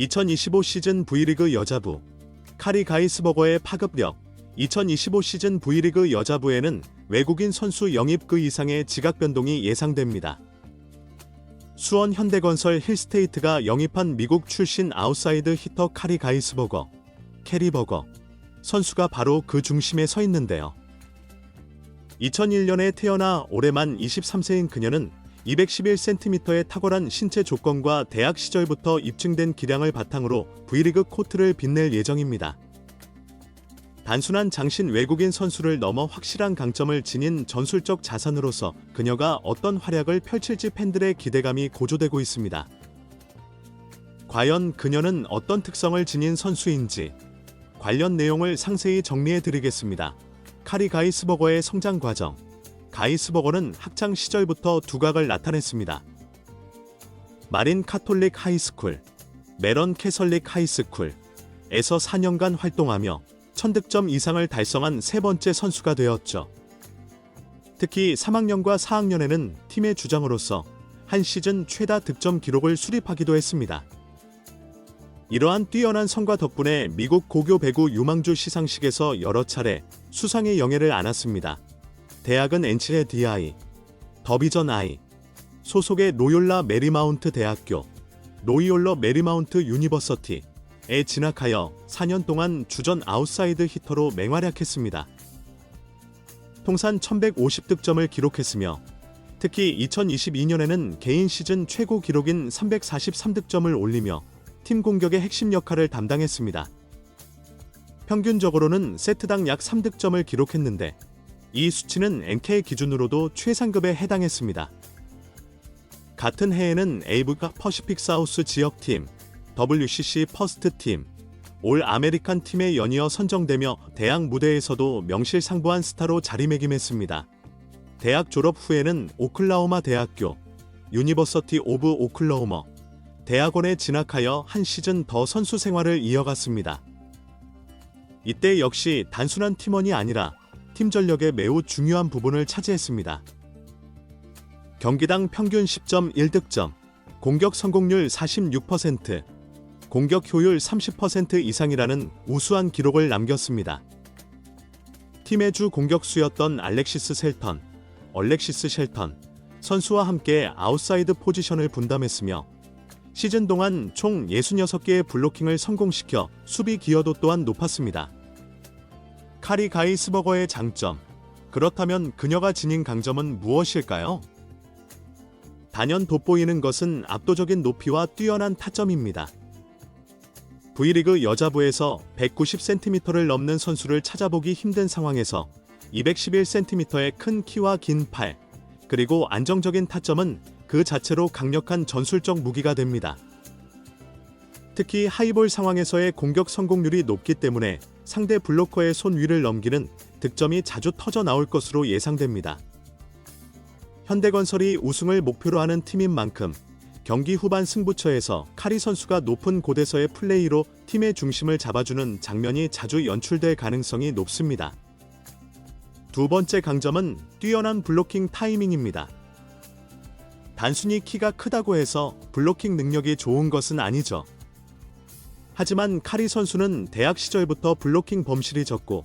2025 시즌 V리그 여자부 카리 가이스버거의 파급력. 2025 시즌 V리그 여자부에는 외국인 선수 영입 그 이상의 지각 변동이 예상됩니다. 수원 현대건설 힐스테이트가 영입한 미국 출신 아웃사이드 히터 카리 가이스버거, 캐리버거 선수가 바로 그 중심에 서 있는데요. 2001년에 태어나 올해 만 23세인 그녀는 211cm의 탁월한 신체 조건과 대학 시절부터 입증된 기량을 바탕으로 V리그 코트를 빛낼 예정입니다. 단순한 장신 외국인 선수를 넘어 확실한 강점을 지닌 전술적 자산으로서 그녀가 어떤 활약을 펼칠지 팬들의 기대감이 고조되고 있습니다. 과연 그녀는 어떤 특성을 지닌 선수인지 관련 내용을 상세히 정리해드리겠습니다. 카리 가이스버거의 성장 과정. 가이스버거는 학창 시절부터 두각을 나타냈습니다. 마린 카톨릭 하이스쿨, 메런 캐설릭 하이스쿨에서 4년간 활동하며 1000득점 이상을 달성한 세 번째 선수가 되었죠. 특히 3학년과 4학년에는 팀의 주장으로서 한 시즌 최다 득점 기록을 수립하기도 했습니다. 이러한 뛰어난 성과 덕분에 미국 고교 배구 유망주 시상식에서 여러 차례 수상의 영예를 안았습니다. 대학은 NCAA, 더비전 I, 소속의 로욜라 메리마운트 대학교, 로이올러 메리마운트 유니버서티에 진학하여 4년 동안 주전 아웃사이드 히터로 맹활약했습니다. 통산 1150득점을 기록했으며 특히 2022년에는 개인 시즌 최고 기록인 343득점을 올리며 팀 공격의 핵심 역할을 담당했습니다. 평균적으로는 세트당 약 3득점을 기록했는데 이 수치는 NK 기준으로도 최상급에 해당했습니다. 같은 해에는 에이브가 퍼시픽 사우스 지역팀, WCC 퍼스트팀, 올 아메리칸 팀에 연이어 선정되며 대학 무대에서도 명실상부한 스타로 자리매김했습니다. 대학 졸업 후에는 오클라호마 대학교, 유니버서티 오브 오클라호마 대학원에 진학하여 한 시즌 더 선수 생활을 이어갔습니다. 이때 역시 단순한 팀원이 아니라 팀 전력의 매우 중요한 부분을 차지했습니다. 경기당 평균 10.1득점, 공격 성공률 46%, 공격 효율 30% 이상이라는 우수한 기록을 남겼습니다. 팀의 주 공격수였던 알렉시스 쉘턴 선수와 함께 아웃사이드 포지션을 분담했으며 시즌 동안 총 66개의 블로킹을 성공시켜 수비 기여도 또한 높았습니다. 카리 가이스버거의 장점. 그렇다면 그녀가 지닌 강점은 무엇일까요? 단연 돋보이는 것은 압도적인 높이와 뛰어난 타점입니다. V리그 여자부에서 190cm를 넘는 선수를 찾아보기 힘든 상황에서 211cm의 큰 키와 긴 팔, 그리고 안정적인 타점은 그 자체로 강력한 전술적 무기가 됩니다. 특히 하이볼 상황에서의 공격 성공률이 높기 때문에 상대 블로커의 손 위를 넘기는 득점이 자주 터져 나올 것으로 예상됩니다. 현대건설이 우승을 목표로 하는 팀인 만큼 경기 후반 승부처에서 카리 선수가 높은 곳에서의 플레이로 팀의 중심을 잡아주는 장면이 자주 연출될 가능성이 높습니다. 두 번째 강점은 뛰어난 블로킹 타이밍입니다. 단순히 키가 크다고 해서 블로킹 능력이 좋은 것은 아니죠. 하지만 카리 선수는 대학 시절부터 블로킹 범실이 적고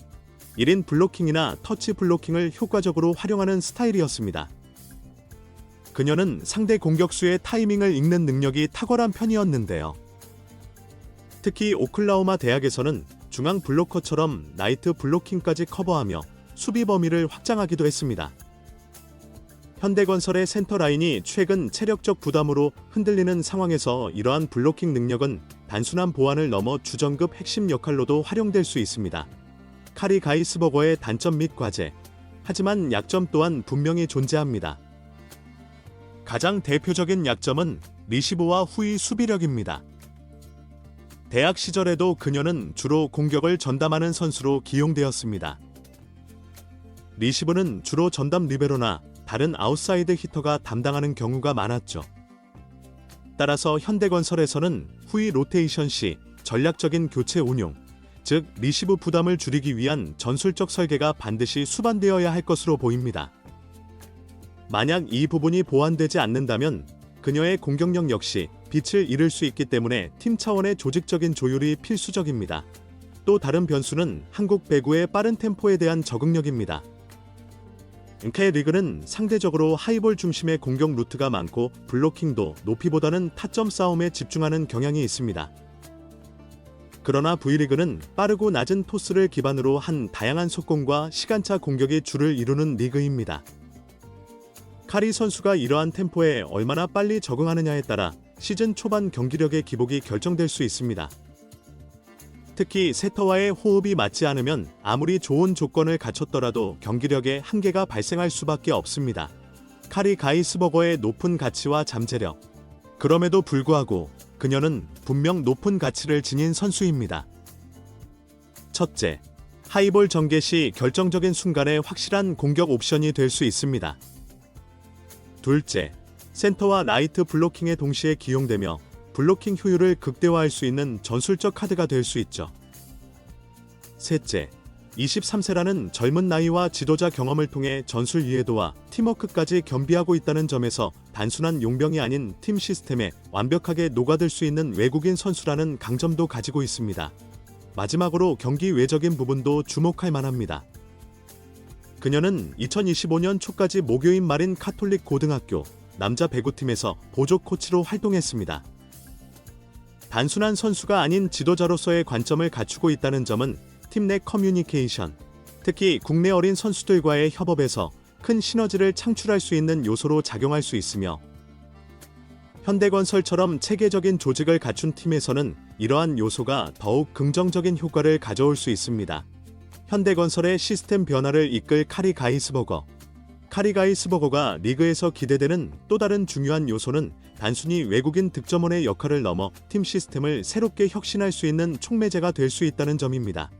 1인 블로킹이나 터치 블로킹을 효과적으로 활용하는 스타일이었습니다. 그녀는 상대 공격수의 타이밍을 읽는 능력이 탁월한 편이었는데요. 특히 오클라호마 대학에서는 중앙 블로커처럼 나이트 블로킹까지 커버하며 수비 범위를 확장하기도 했습니다. 현대건설의 센터라인이 최근 체력적 부담으로 흔들리는 상황에서 이러한 블로킹 능력은 단순한 보완을 넘어 주전급 핵심 역할로도 활용될 수 있습니다. 카리 가이스버거의 단점 및 과제, 하지만 약점 또한 분명히 존재합니다. 가장 대표적인 약점은 리시브와 후위 수비력입니다. 대학 시절에도 그녀는 주로 공격을 전담하는 선수로 기용되었습니다. 리시브는 주로 전담 리베로나 다른 아웃사이드 히터가 담당하는 경우가 많았죠. 따라서 현대건설에서는 후위 로테이션 시 전략적인 교체 운용, 즉 리시브 부담을 줄이기 위한 전술적 설계가 반드시 수반되어야 할 것으로 보입니다. 만약 이 부분이 보완되지 않는다면 그녀의 공격력 역시 빛을 잃을 수 있기 때문에 팀 차원의 조직적인 조율이 필수적입니다. 또 다른 변수는 한국 배구의 빠른 템포에 대한 적응력입니다. NK 리그는 상대적으로 하이볼 중심의 공격 루트가 많고 블로킹도 높이보다는 타점 싸움에 집중하는 경향이 있습니다. 그러나 V리그는 빠르고 낮은 토스를 기반으로 한 다양한 속공과 시간차 공격이 주를 이루는 리그입니다. 카리 선수가 이러한 템포에 얼마나 빨리 적응하느냐에 따라 시즌 초반 경기력의 기복이 결정될 수 있습니다. 특히 세터와의 호흡이 맞지 않으면 아무리 좋은 조건을 갖췄더라도 경기력에 한계가 발생할 수밖에 없습니다. 카리 가이스버거의 높은 가치와 잠재력. 그럼에도 불구하고 그녀는 분명 높은 가치를 지닌 선수입니다. 첫째, 하이볼 전개 시 결정적인 순간에 확실한 공격 옵션이 될 수 있습니다. 둘째, 센터와 라이트 블로킹에 동시에 기용되며 블로킹 효율을 극대화할 수 있는 전술적 카드가 될 수 있죠. 셋째, 23세라는 젊은 나이와 지도자 경험을 통해 전술 이해도와 팀워크까지 겸비하고 있다는 점에서 단순한 용병이 아닌 팀 시스템에 완벽하게 녹아들 수 있는 외국인 선수라는 강점도 가지고 있습니다. 마지막으로 경기 외적인 부분도 주목할 만합니다. 그녀는 2025년 초까지 모교인 마린 카톨릭 고등학교 남자 배구팀에서 보조 코치로 활동했습니다. 단순한 선수가 아닌 지도자로서의 관점을 갖추고 있다는 점은 팀 내 커뮤니케이션, 특히 국내 어린 선수들과의 협업에서 큰 시너지를 창출할 수 있는 요소로 작용할 수 있으며, 현대건설처럼 체계적인 조직을 갖춘 팀에서는 이러한 요소가 더욱 긍정적인 효과를 가져올 수 있습니다. 현대건설의 시스템 변화를 이끌 카리 가이스버거. 카리 가이스버거가 리그에서 기대되는 또 다른 중요한 요소는 단순히 외국인 득점원의 역할을 넘어 팀 시스템을 새롭게 혁신할 수 있는 촉매제가 될 수 있다는 점입니다.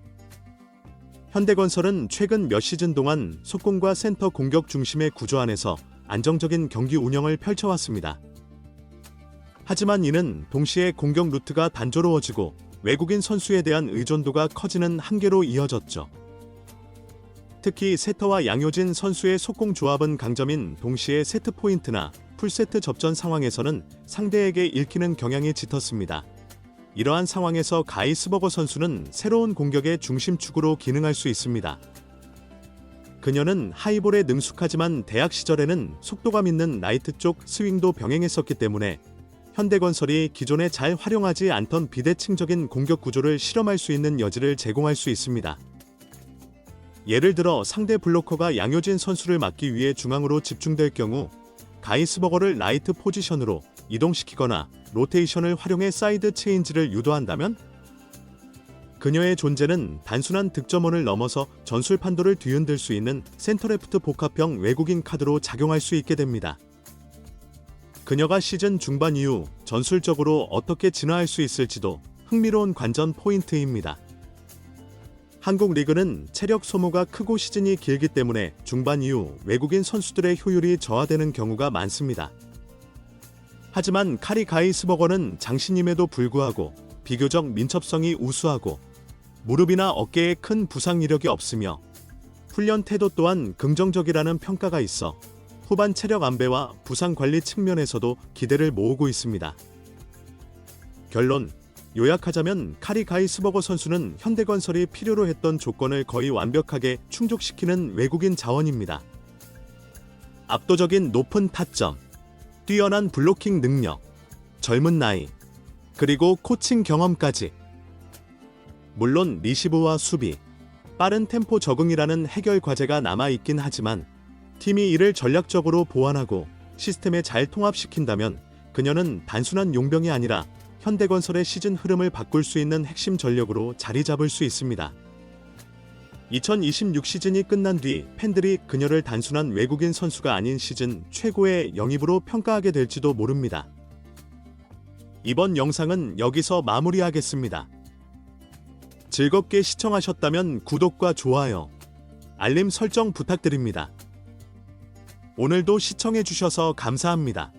현대건설은 최근 몇 시즌 동안 속공과 센터 공격 중심의 구조 안에서 안정적인 경기 운영을 펼쳐왔습니다. 하지만 이는 동시에 공격 루트가 단조로워지고 외국인 선수에 대한 의존도가 커지는 한계로 이어졌죠. 특히 세터와 양효진 선수의 속공 조합은 강점인 동시에 세트 포인트나 풀세트 접전 상황에서는 상대에게 읽히는 경향이 짙었습니다. 이러한 상황에서 가이스버거 선수는 새로운 공격의 중심축으로 기능할 수 있습니다. 그녀는 하이볼에 능숙하지만 대학 시절에는 속도감 있는 라이트 쪽 스윙도 병행했었기 때문에 현대건설이 기존에 잘 활용하지 않던 비대칭적인 공격 구조를 실험할 수 있는 여지를 제공할 수 있습니다. 예를 들어 상대 블로커가 양효진 선수를 막기 위해 중앙으로 집중될 경우 가이스버거를 라이트 포지션으로 이동시키거나 로테이션을 활용해 사이드 체인지를 유도한다면 그녀의 존재는 단순한 득점원을 넘어서 전술 판도를 뒤흔들 수 있는 센터레프트 복합형 외국인 카드로 작용할 수 있게 됩니다. 그녀가 시즌 중반 이후 전술적으로 어떻게 진화할 수 있을지도 흥미로운 관전 포인트입니다. 한국 리그는 체력 소모가 크고 시즌이 길기 때문에 중반 이후 외국인 선수들의 효율이 저하되는 경우가 많습니다. 하지만 카리 가이스버거는 장신임에도 불구하고 비교적 민첩성이 우수하고 무릎이나 어깨에 큰 부상 이력이 없으며 훈련 태도 또한 긍정적이라는 평가가 있어 후반 체력 안배와 부상 관리 측면에서도 기대를 모으고 있습니다. 결론, 요약하자면 카리 가이스버거 선수는 현대건설이 필요로 했던 조건을 거의 완벽하게 충족시키는 외국인 자원입니다. 압도적인 높은 타점, 뛰어난 블로킹 능력, 젊은 나이, 그리고 코칭 경험까지. 물론 리시브와 수비, 빠른 템포 적응이라는 해결 과제가 남아있긴 하지만 팀이 이를 전략적으로 보완하고 시스템에 잘 통합시킨다면 그녀는 단순한 용병이 아니라 현대건설의 시즌 흐름을 바꿀 수 있는 핵심 전력으로 자리 잡을 수 있습니다. 2026 시즌이 끝난 뒤 팬들이 그녀를 단순한 외국인 선수가 아닌 시즌 최고의 영입으로 평가하게 될지도 모릅니다. 이번 영상은 여기서 마무리하겠습니다. 즐겁게 시청하셨다면 구독과 좋아요, 알림 설정 부탁드립니다. 오늘도 시청해주셔서 감사합니다.